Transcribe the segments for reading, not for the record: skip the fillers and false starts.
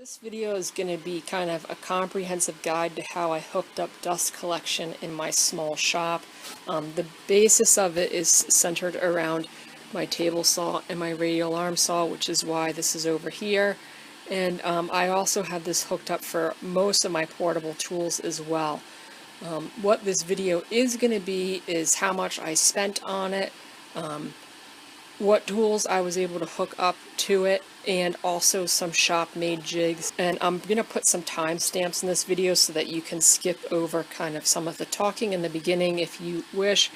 This video is going to be kind of a comprehensive guide to how I hooked up dust collection in my small shop. The basis of it is centered around my table saw and my radial arm saw, which is why this is over here. And I also have this hooked up for most of my portable tools as well. What this video is going to be is how much I spent on it, what tools I was able to hook up to it, and also some shop-made jigs. And I'm going to put some timestamps in this video so that you can skip over kind of some of the talking in the beginning if you wish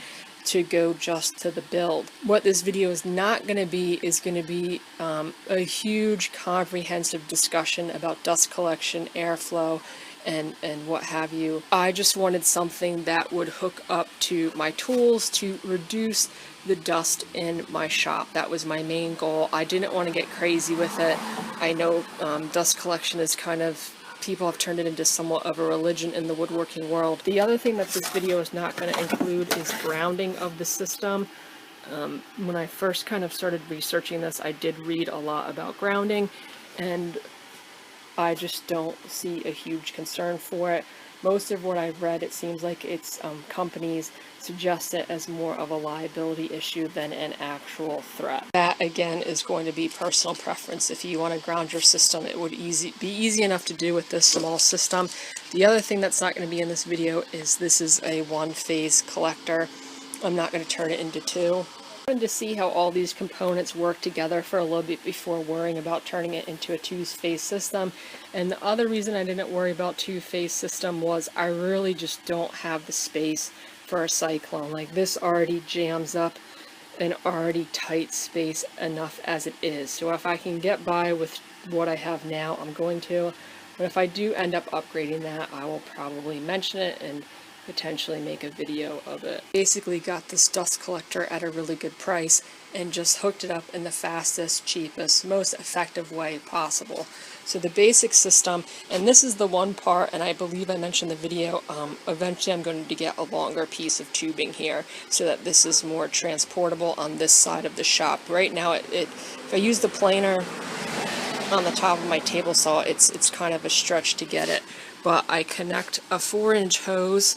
to go just to the build. What this video is not going to be is going to be a huge comprehensive discussion about dust collection, airflow, and what have you. I just wanted something that would hook up to my tools to reduce the dust in my shop. That was my main goal. I didn't want to get crazy with it. I know dust collection is kind of, people have turned it into somewhat of a religion in the woodworking world. The other thing that this video is not going to include is grounding of the system. When I first kind of started researching this, I did read a lot about grounding, and I just don't see a huge concern for it. Most of what I've read, it seems like it's companies suggest it as more of a liability issue than an actual threat. That again is going to be personal preference. If you want to ground your system, it would be easy enough to do with this small system. The other thing that's not going to be in this video is this is a one-phase collector. I'm not going to turn it into two. I wanted to see how all these components work together for a little bit before worrying about turning it into a two-phase system. And the other reason I didn't worry about two-phase system was I really just don't have the space for a cyclone. Like, this already jams up an already tight space enough as it is. So if I can get by with what I have now, I'm going to. But if I do end up upgrading that, I will probably mention it and potentially make a video of it. Basically got this dust collector at a really good price and just hooked it up in the fastest, cheapest, most effective way possible. So the basic system, and this is the one part, and I believe I mentioned in the video, eventually I'm going to get a longer piece of tubing here so that this is more transportable on this side of the shop. Right now, if I use the planer on the top of my table saw, it's kind of a stretch to get it, but I connect a 4-inch hose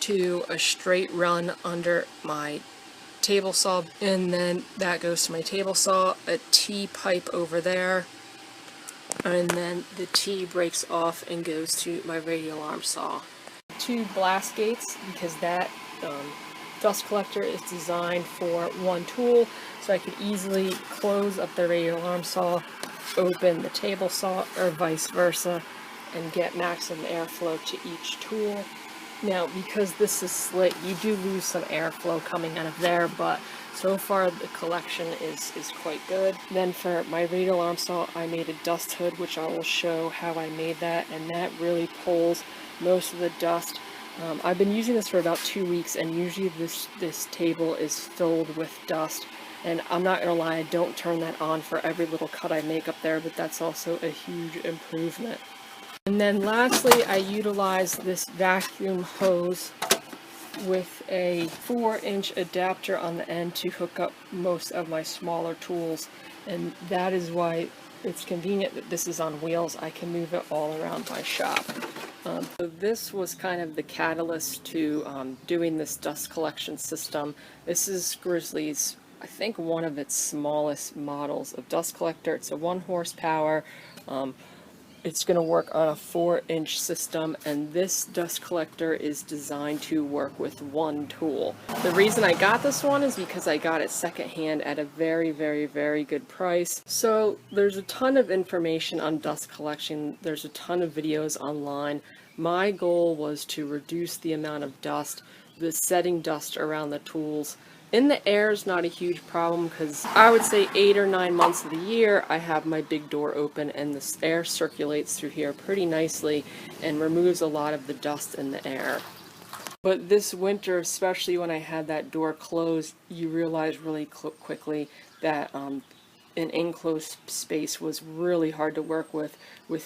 to a straight run under my table saw, and then that goes to my table saw, a T pipe over there, and then the T breaks off and goes to my radial arm saw. 2 blast gates, because that dust collector is designed for one tool, so I could easily close up the radial arm saw, open the table saw, or vice versa, and get maximum airflow to each tool. Now, because this is slit, you do lose some airflow coming out of there, but so far the collection is quite good. Then for my radial arm saw, I made a dust hood, which I will show how I made that, and that really pulls most of the dust. I've been using this for about 2 weeks, and usually this table is filled with dust. And I'm not gonna lie, I don't turn that on for every little cut I make up there, but that's also a huge improvement. And then lastly, I utilize this vacuum hose with a 4-inch adapter on the end to hook up most of my smaller tools. And that is why it's convenient that this is on wheels. I can move it all around my shop. So this was kind of the catalyst to doing this dust collection system. This is Grizzly's, I think, one of its smallest models of dust collector. It's a 1 horsepower. It's going to work on a 4-inch system, and this dust collector is designed to work with one tool. The reason I got this one is because I got it secondhand at a very, very, very good price. So there's a ton of information on dust collection. There's a ton of videos online. My goal was to reduce the amount of dust, the setting dust around the tools. In the air is not a huge problem, because I would say 8 or 9 months of the year I have my big door open and the air circulates through here pretty nicely and removes a lot of the dust in the air. But this winter, especially when I had that door closed, you realize really quickly that an enclosed space was really hard to work with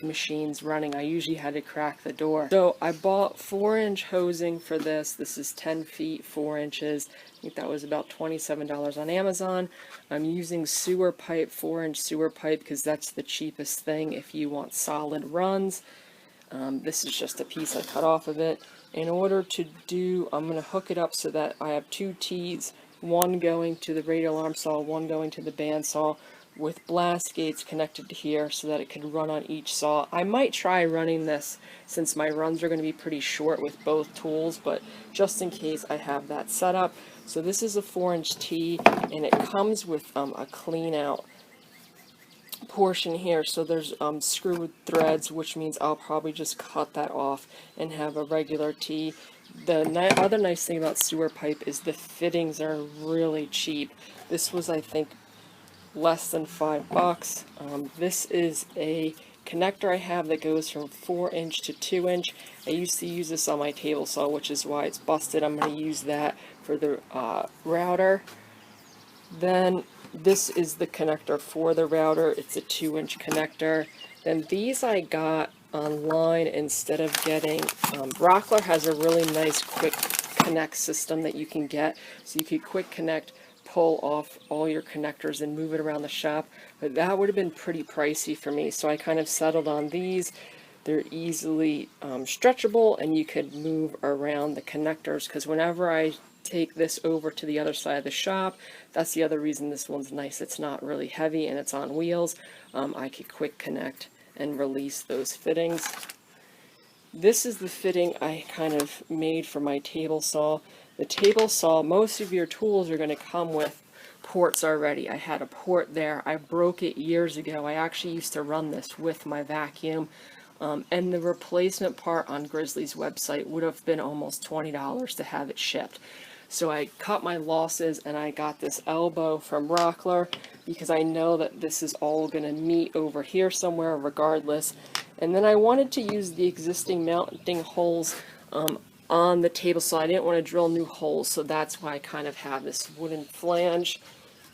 machines running. I usually had to crack the door. So I bought 4-inch hosing for this. This is 10 feet, 4 inches. I think that was about $27 on Amazon. I'm using sewer pipe, 4-inch sewer pipe, because that's the cheapest thing if you want solid runs. This is just a piece I cut off of it. In order to do, I'm going to hook it up so that I have 2 T's, one going to the radial arm saw, one going to the bandsaw, with blast gates connected to here so that it could run on each saw. I might try running this since my runs are going to be pretty short with both tools, but just in case I have that set up. So this is a 4-inch T, and it comes with a clean out portion here, so there's screw threads, which means I'll probably just cut that off and have a regular T. The other nice thing about sewer pipe is the fittings are really cheap. This was, I think, less than $5. This is a connector I have that goes from 4-inch to 2-inch. I used to use this on my table saw, which is why it's busted. I'm going to use that for the router. Then this is the connector for the router. It's a 2-inch connector. Then these I got online instead of getting, Rockler has a really nice quick connect system that you can get. So you could quick connect, pull off all your connectors and move it around the shop. But that would have been pretty pricey for me. So I kind of settled on these. They're easily stretchable, and you could move around the connectors, because whenever I take this over to the other side of the shop, that's the other reason this one's nice. It's not really heavy and it's on wheels. I could quick connect and release those fittings. This is the fitting I kind of made for my table saw. The table saw, most of your tools are going to come with ports already. I had a port there. I broke it years ago. I actually used to run this with my vacuum. And the replacement part on Grizzly's website would have been almost $20 to have it shipped. So I cut my losses and I got this elbow from Rockler, because I know that this is all going to meet over here somewhere regardless. And then I wanted to use the existing mounting holes on the table saw. I didn't want to drill new holes, so that's why I kind of have this wooden flange,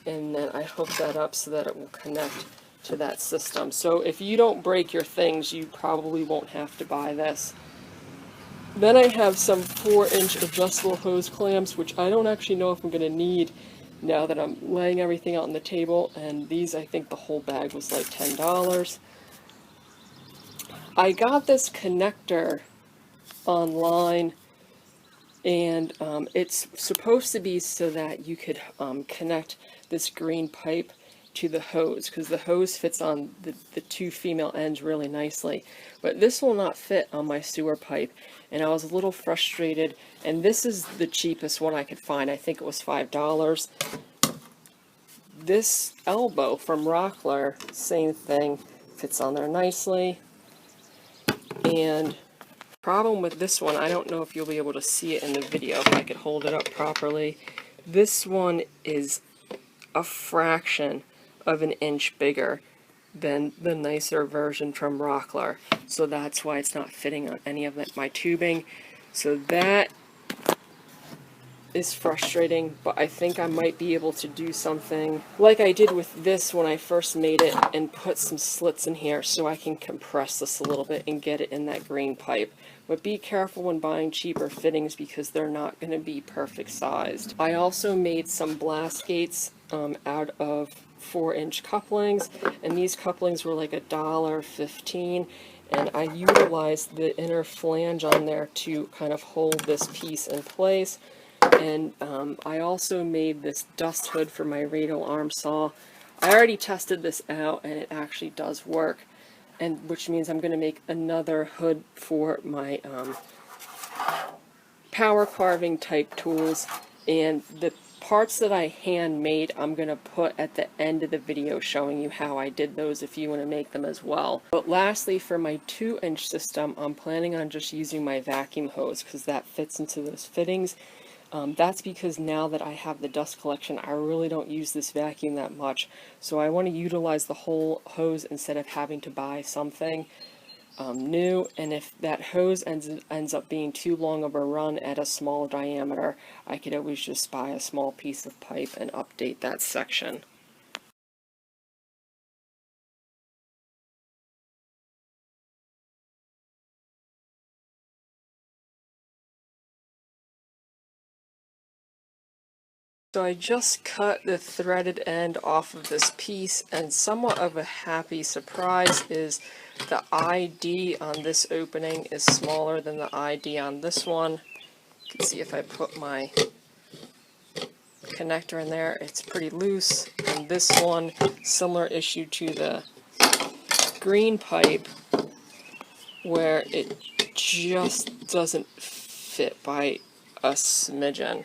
and then I hook that up so that it will connect to that system. So if you don't break your things, you probably won't have to buy this. Then I have some 4-inch adjustable hose clamps, which I don't actually know if I'm going to need now that I'm laying everything out on the table, and these, I think the whole bag was like $10. I got this connector online, and it's supposed to be so that you could connect this green pipe to the hose, because the hose fits on the 2 female ends really nicely. But this will not fit on my sewer pipe, and I was a little frustrated, and this is the cheapest one I could find. I think it was $5. This elbow from Rockler, same thing, fits on there nicely. And problem with this one, I don't know if you'll be able to see it in the video, if I could hold it up properly. This one is a fraction of an inch bigger than the nicer version from Rockler, so that's why it's not fitting on any of my tubing. So that is frustrating, but I think I might be able to do something like I did with this when I first made it, and put some slits in here so I can compress this a little bit and get it in that green pipe. But be careful when buying cheaper fittings, because they're not going to be perfect sized. I also made some blast gates out of 4-inch couplings, and these couplings were like $1.15, and I utilized the inner flange on there to kind of hold this piece in place. And I also made this dust hood for my radial arm saw. I already tested this out, and it actually does work, and which means I'm going to make another hood for my power carving type tools. And the parts that I handmade, I'm going to put at the end of the video showing you how I did those if you want to make them as well. But lastly, for my 2-inch system, I'm planning on just using my vacuum hose, because that fits into those fittings. That's because now that I have the dust collection, I really don't use this vacuum that much. So I want to utilize the whole hose instead of having to buy something new. And if that hose ends up being too long of a run at a small diameter, I could always just buy a small piece of pipe and update that section. So I just cut the threaded end off of this piece, and somewhat of a happy surprise is the ID on this opening is smaller than the ID on this one. You can see if I put my connector in there, it's pretty loose, and this one, similar issue to the green pipe, where it just doesn't fit by a smidgen.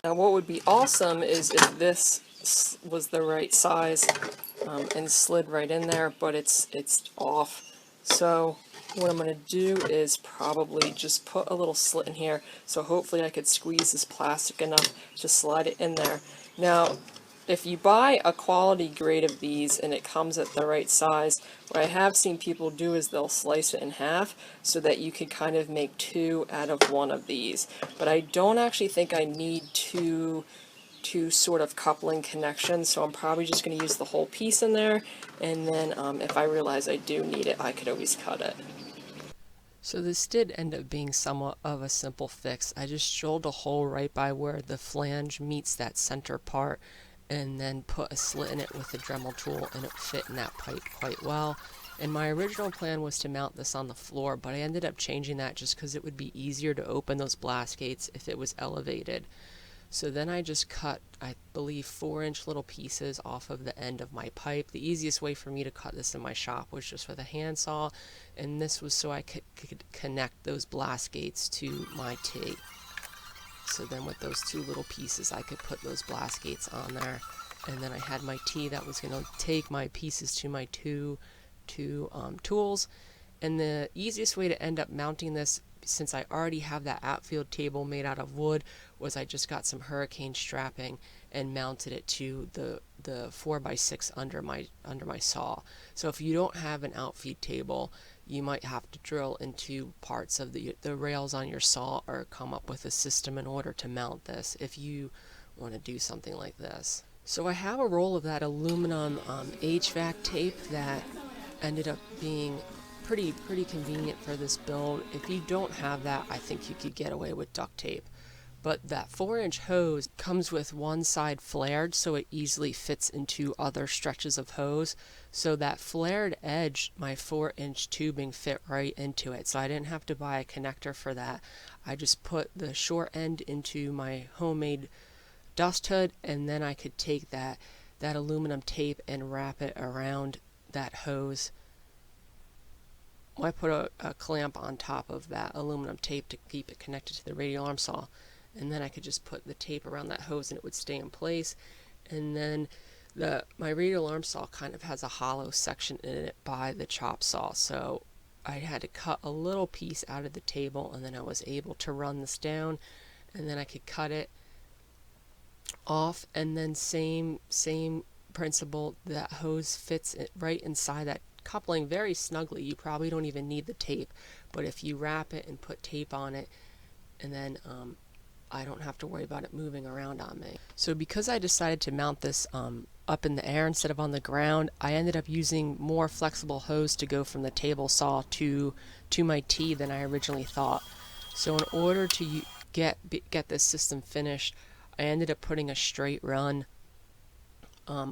Now what would be awesome is if this was the right size and slid right in there, but it's off. So what I'm going to do is probably just put a little slit in here, so hopefully I could squeeze this plastic enough to slide it in there. Now if you buy a quality grade of these and it comes at the right size, what I have seen people do is they'll slice it in half so that you could kind of make two out of one of these. But I don't actually think I need two sort of coupling connections, so I'm probably just going to use the whole piece in there, and then if I realize I do need it, I could always cut it. So this did end up being somewhat of a simple fix. I just drilled a hole right by where the flange meets that center part, and then put a slit in it with a Dremel tool, and it fit in that pipe quite well. And my original plan was to mount this on the floor, but I ended up changing that just because it would be easier to open those blast gates if it was elevated. So then I just cut, I believe, 4-inch little pieces off of the end of my pipe. The easiest way for me to cut this in my shop was just with a handsaw, and this was so I could connect those blast gates to my T. So then with those two little pieces I could put those blast gates on there, and then I had my T that was going to take my pieces to my two tools. And the easiest way to end up mounting this, since I already have that outfield table made out of wood, was I just got some hurricane strapping and mounted it to the 4x6 under my saw. So if you don't have an outfeed table, you might have to drill into parts of the rails on your saw, or come up with a system in order to mount this if you want to do something like this. So I have a roll of that aluminum HVAC tape that ended up being pretty convenient for this build. If you don't have that, I think you could get away with duct tape. But that 4-inch hose comes with one side flared, so it easily fits into other stretches of hose. So that flared edge, my 4-inch tubing fit right into it. So I didn't have to buy a connector for that. I just put the short end into my homemade dust hood, and then I could take that aluminum tape and wrap it around that hose. I put a clamp on top of that aluminum tape to keep it connected to the radial arm saw, and then I could just put the tape around that hose and it would stay in place. And then my radial arm saw kind of has a hollow section in it by the chop saw, so I had to cut a little piece out of the table, and then I was able to run this down, and then I could cut it off. And then same principle, that hose fits right inside that coupling very snugly. You probably don't even need the tape, but if you wrap it and put tape on it, and then I don't have to worry about it moving around on me. So because I decided to mount this up in the air instead of on the ground, I ended up using more flexible hose to go from the table saw to my T than I originally thought. So in order to get this system finished, I ended up putting a straight run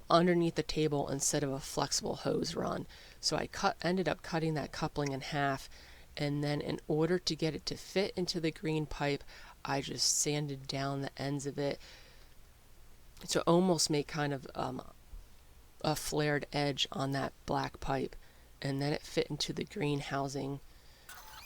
underneath the table instead of a flexible hose run. So I ended up cutting that coupling in half, and then in order to get it to fit into the green pipe, I just sanded down the ends of it to almost make kind of a flared edge on that black pipe, and then it fit into the green housing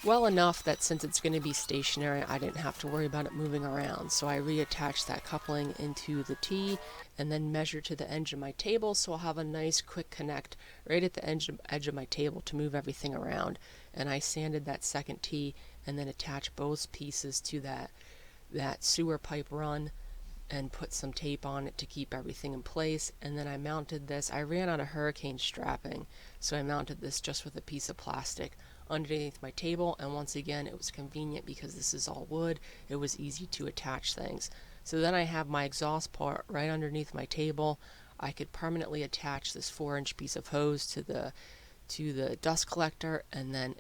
well enough that since it's going to be stationary, I didn't have to worry about it moving around. So I reattached that coupling into the T, and then measured to the edge of my table, so I'll have a nice quick connect right at the edge of my table to move everything around. And I sanded that second T, and then attached both pieces to that sewer pipe run, and put some tape on it to keep everything in place. And then I mounted this. I ran out of hurricane strapping, so I mounted this just with a piece of plastic underneath my table, and once again it was convenient because this is all wood. It was easy to attach things. So then I have my exhaust part right underneath my table. I could permanently attach this 4-inch piece of hose to the dust collector, and then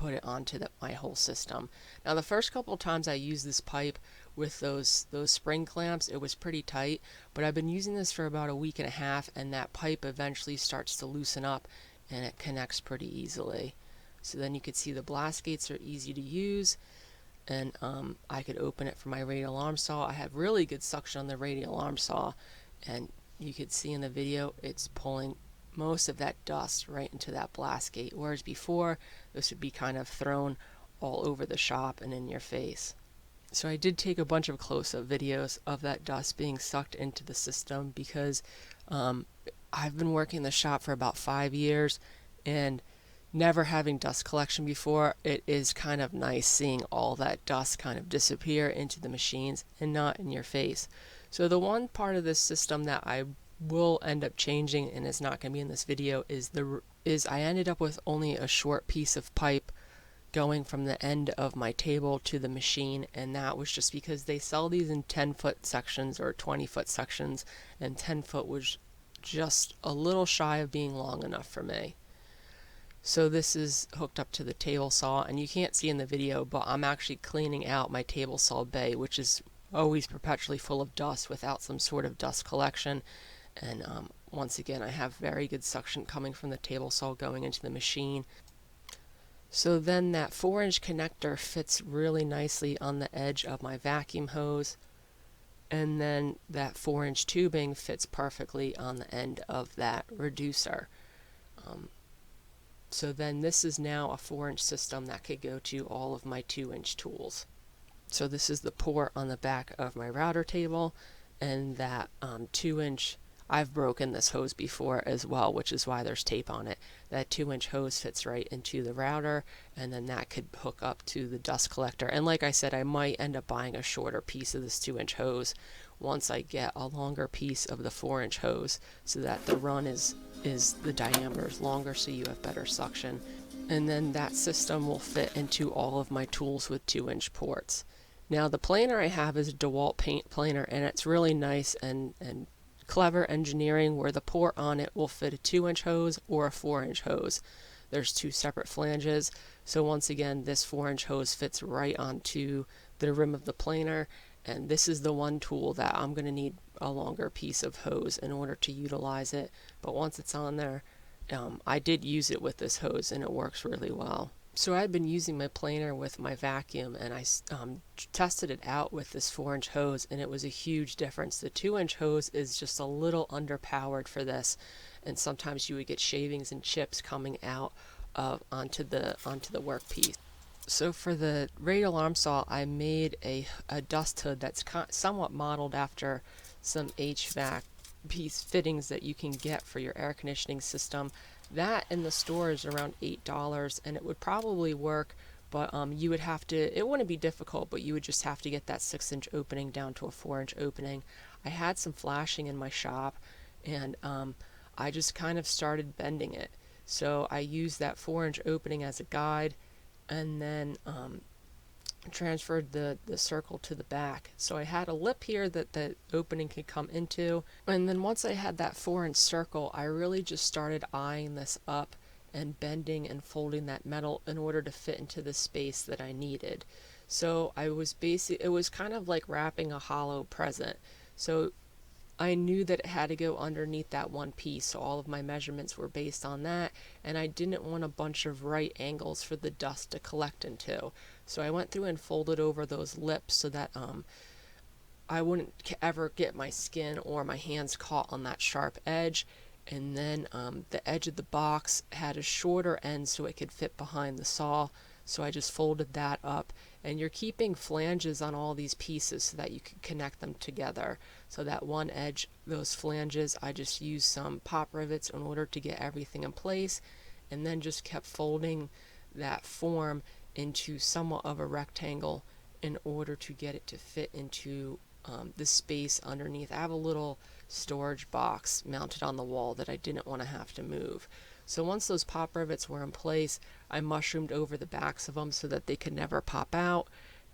put it onto my whole system. Now the first couple of times I used this pipe with those spring clamps, it was pretty tight, but I've been using this for about a week and a half, and that pipe eventually starts to loosen up and it connects pretty easily. So then you could see the blast gates are easy to use, and I could open it for my radial arm saw. I have really good suction on the radial arm saw, and you could see in the video it's pulling most of that dust right into that blast gate, whereas before this would be kind of thrown all over the shop and in your face. So I did take a bunch of close-up videos of that dust being sucked into the system, because I've been working the shop for about 5 years, and never having dust collection before, it is kind of nice seeing all that dust kind of disappear into the machines and not in your face. So the one part of this system that I will end up changing, and it's not going to be in this video, is I ended up with only a short piece of pipe going from the end of my table to the machine, and that was just because they sell these in 10-foot sections or 20-foot sections, and 10-foot was just a little shy of being long enough for me. So this is hooked up to the table saw, and you can't see in the video, but I'm actually cleaning out my table saw bay, which is always perpetually full of dust without some sort of dust collection. And once again, I have very good suction coming from the table saw going into the machine. So then that 4-inch connector fits really nicely on the edge of my vacuum hose, and then that 4-inch tubing fits perfectly on the end of that reducer. So then this is now a 4-inch system that could go to all of my 2-inch tools. So this is the port on the back of my router table, and that 2-inch, I've broken this hose before as well, which is why there's tape on it. That 2-inch hose fits right into the router, and then that could hook up to the dust collector. And like I said, I might end up buying a shorter piece of this 2-inch hose once I get a longer piece of the 4-inch hose, so that the run is the diameter is longer, so you have better suction. And then that system will fit into all of my tools with 2-inch ports. Now the planer I have is a DeWalt paint planer, and it's really nice and clever engineering, where the port on it will fit a 2-inch hose or a 4-inch hose. There's 2 separate flanges, so once again this 4-inch hose fits right onto the rim of the planer, and this is the one tool that I'm going to need a longer piece of hose in order to utilize it. But once it's on there, I did use it with this hose and it works really well. So I'd been using my planer with my vacuum, and I tested it out with this 4-inch hose, and it was a huge difference. The 2-inch hose is just a little underpowered for this, and sometimes you would get shavings and chips coming out onto the workpiece. So for the radial arm saw, I made a dust hood that's somewhat modeled after some HVAC piece fittings that you can get for your air conditioning system. That in the store is around $8, and it would probably work, but you would have to, it wouldn't be difficult, but you would just have to get that 6-inch opening down to a 4-inch opening. I had some flashing in my shop, and I just kind of started bending it. So I used that 4-inch opening as a guide, and then transferred the circle to the back. So I had a lip here that the opening could come into, and then once I had that 4-inch circle, I really just started eyeing this up and bending and folding that metal in order to fit into the space that I needed. So it was kind of like wrapping a hollow present. So I knew that it had to go underneath that one piece, so all of my measurements were based on that, and I didn't want a bunch of right angles for the dust to collect into. So I went through and folded over those lips so that I wouldn't ever get my skin or my hands caught on that sharp edge. And then the edge of the box had a shorter end so it could fit behind the saw, so I just folded that up. And you're keeping flanges on all these pieces so that you can connect them together. So that one edge, those flanges, I just used some pop rivets in order to get everything in place, and then just kept folding that form into somewhat of a rectangle in order to get it to fit into the space underneath. I have a little storage box mounted on the wall that I didn't want to have to move. So once those pop rivets were in place, I mushroomed over the backs of them so that they could never pop out,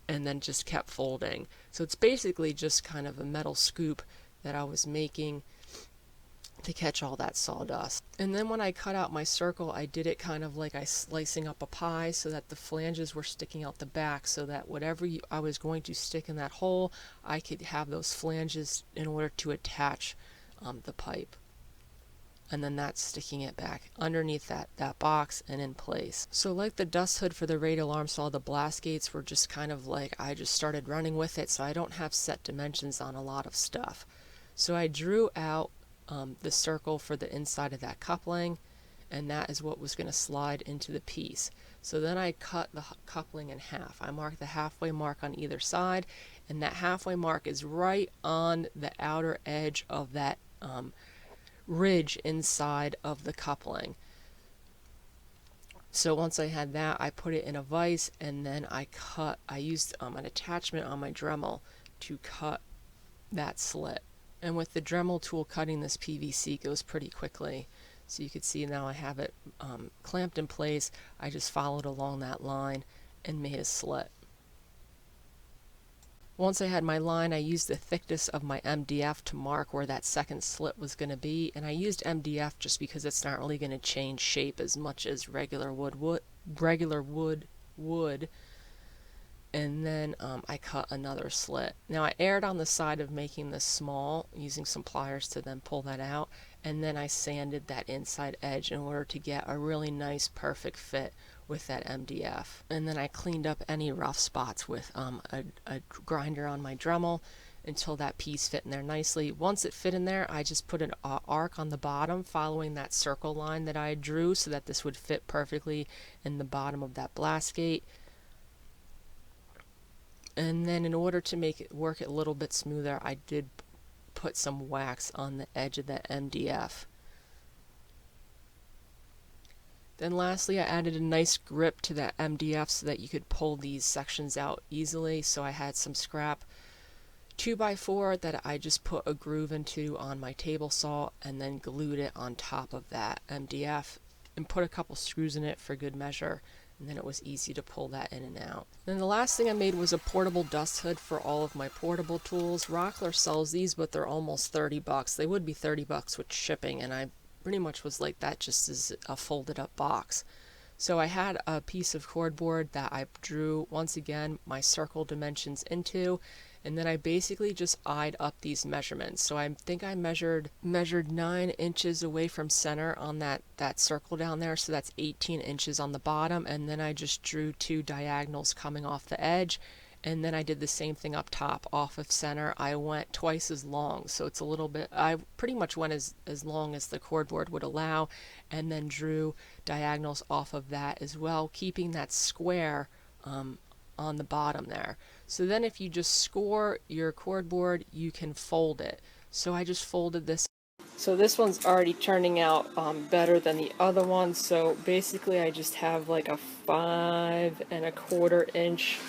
and then just kept folding. So it's basically just kind of a metal scoop that I was making to catch all that sawdust. And then when I cut out my circle, I did it kind of like I slicing up a pie, so that the flanges were sticking out the back, so that whatever I was going to stick in that hole, I could have those flanges in order to attach the pipe. And then that's sticking it back underneath that box and in place. So like the dust hood for the radial arm saw, the blast gates were just kind of like, I just started running with it, so I don't have set dimensions on a lot of stuff. So I drew out the circle for the inside of that coupling, and that is what was going to slide into the piece. So then I cut the coupling in half. I marked the halfway mark on either side, and that halfway mark is right on the outer edge of that ridge inside of the coupling. So once I had that, I put it in a vise, and then I used an attachment on my Dremel to cut that slit. And with the Dremel tool, cutting this PVC goes pretty quickly. So you can see now I have it clamped in place. I just followed along that line and made a slit. Once I had my line, I used the thickness of my MDF to mark where that second slit was going to be. And I used MDF just because it's not really going to change shape as much as regular wood. And then I cut another slit. Now I erred on the side of making this small, using some pliers to then pull that out, and then I sanded that inside edge in order to get a really nice perfect fit with that MDF. And then I cleaned up any rough spots with a grinder on my Dremel until that piece fit in there nicely. Once it fit in there, I just put an arc on the bottom following that circle line that I drew, so that this would fit perfectly in the bottom of that blast gate. And then in order to make it work a little bit smoother, I did put some wax on the edge of the MDF. Then lastly, I added a nice grip to that MDF so that you could pull these sections out easily. So I had some scrap 2x4 that I just put a groove into on my table saw, and then glued it on top of that MDF and put a couple screws in it for good measure. And then it was easy to pull that in and out. Then the last thing I made was a portable dust hood for all of my portable tools. Rockler sells these, but they're almost 30 bucks. They would be 30 bucks with shipping, and I pretty much was like, that just is a folded up box. So I had a piece of cardboard that I drew, once again, my circle dimensions into, and then I basically just eyed up these measurements. So I think I measured 9 inches away from center on that circle down there, so that's 18 inches on the bottom, and then I just drew 2 diagonals coming off the edge, and then I did the same thing up top off of center. I went twice as long, so it's a little bit, I pretty much went as long as the cardboard would allow, and then drew diagonals off of that as well, keeping that square on the bottom there. So then if you just score your cardboard, you can fold it. So I just folded this. So this one's already turning out better than the other one. So basically I just have like a 5 1/4 inch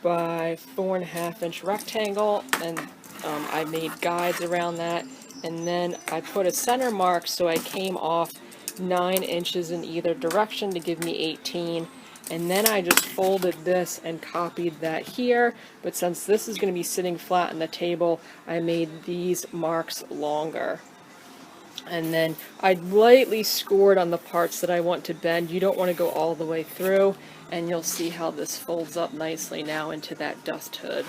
by 4 1/2 inch rectangle, and I made guides around that, and then I put a center mark, so I came off 9 inches in either direction to give me 18. And then I just folded this and copied that here, but since this is going to be sitting flat on the table, I made these marks longer. And then I lightly scored on the parts that I want to bend. You don't want to go all the way through, and you'll see how this folds up nicely now into that dust hood.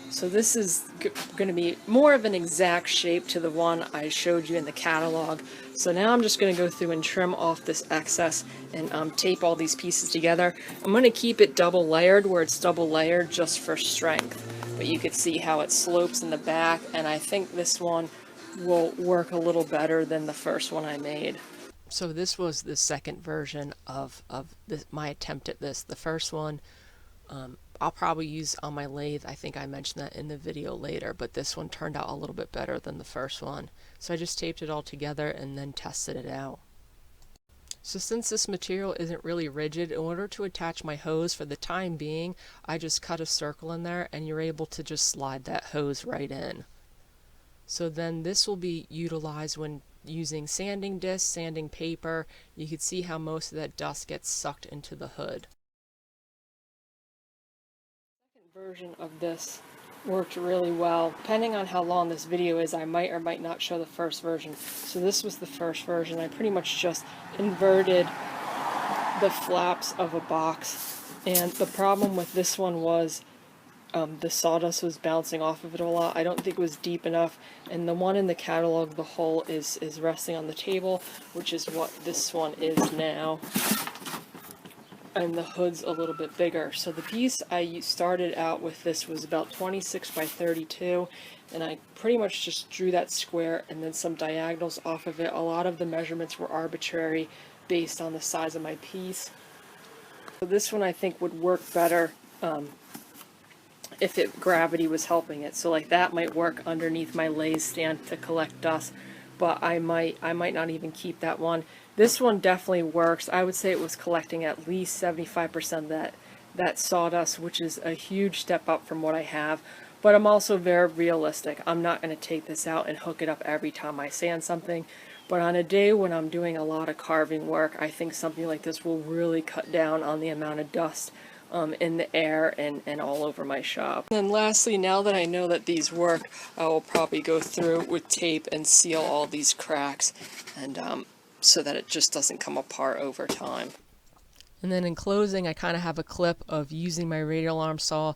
So this is going to be more of an exact shape to the one I showed you in the catalog. So now I'm just going to go through and trim off this excess and tape all these pieces together. I'm going to keep it double layered where it's double layered just for strength. But you can see how it slopes in the back, and I think this one will work a little better than the first one I made. So this was the second version of my attempt at this. The first one I'll probably use on my lathe. I think I mentioned that in the video later, but this one turned out a little bit better than the first one. So I just taped it all together and then tested it out. So since this material isn't really rigid, in order to attach my hose for the time being, I just cut a circle in there, and you're able to just slide that hose right in. So then this will be utilized when using sanding discs, sanding paper. You can see how most of that dust gets sucked into the hood. version of this worked really well. Depending on how long this video is, I might or might not show the first version. So this was the first version. I pretty much just inverted the flaps of a box, and the problem with this one was the sawdust was bouncing off of it a lot. I don't think it was deep enough, and the one in the catalog, the hole is resting on the table, which is what this one is now, and the hood's a little bit bigger. So the piece I started out with, this was about 26 by 32, and I pretty much just drew that square and then some diagonals off of it. A lot of the measurements were arbitrary based on the size of my piece. So this one I think would work better if gravity was helping it. So like that might work underneath my lathe stand to collect dust, but I might not even keep that one. This one definitely works. I would say it was collecting at least 75% of that sawdust, which is a huge step up from what I have. But I'm also very realistic. I'm not going to take this out and hook it up every time I sand something. But on a day when I'm doing a lot of carving work, I think something like this will really cut down on the amount of dust in the air and all over my shop. And then lastly, now that I know that these work, I will probably go through with tape and seal all these cracks, and so that it just doesn't come apart over time. And then in closing, I kind of have a clip of using my radial arm saw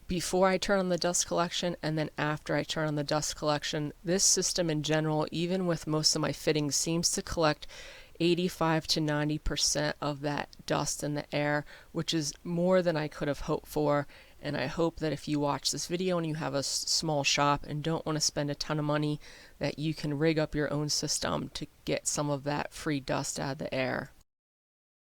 before I turn on the dust collection and then after I turn on the dust collection. This system in general, even with most of my fittings, seems to collect 85 to 90% of that dust in the air, which is more than I could have hoped for. And I hope that if you watch this video and you have a small shop and don't want to spend a ton of money, that you can rig up your own system to get some of that free dust out of the air.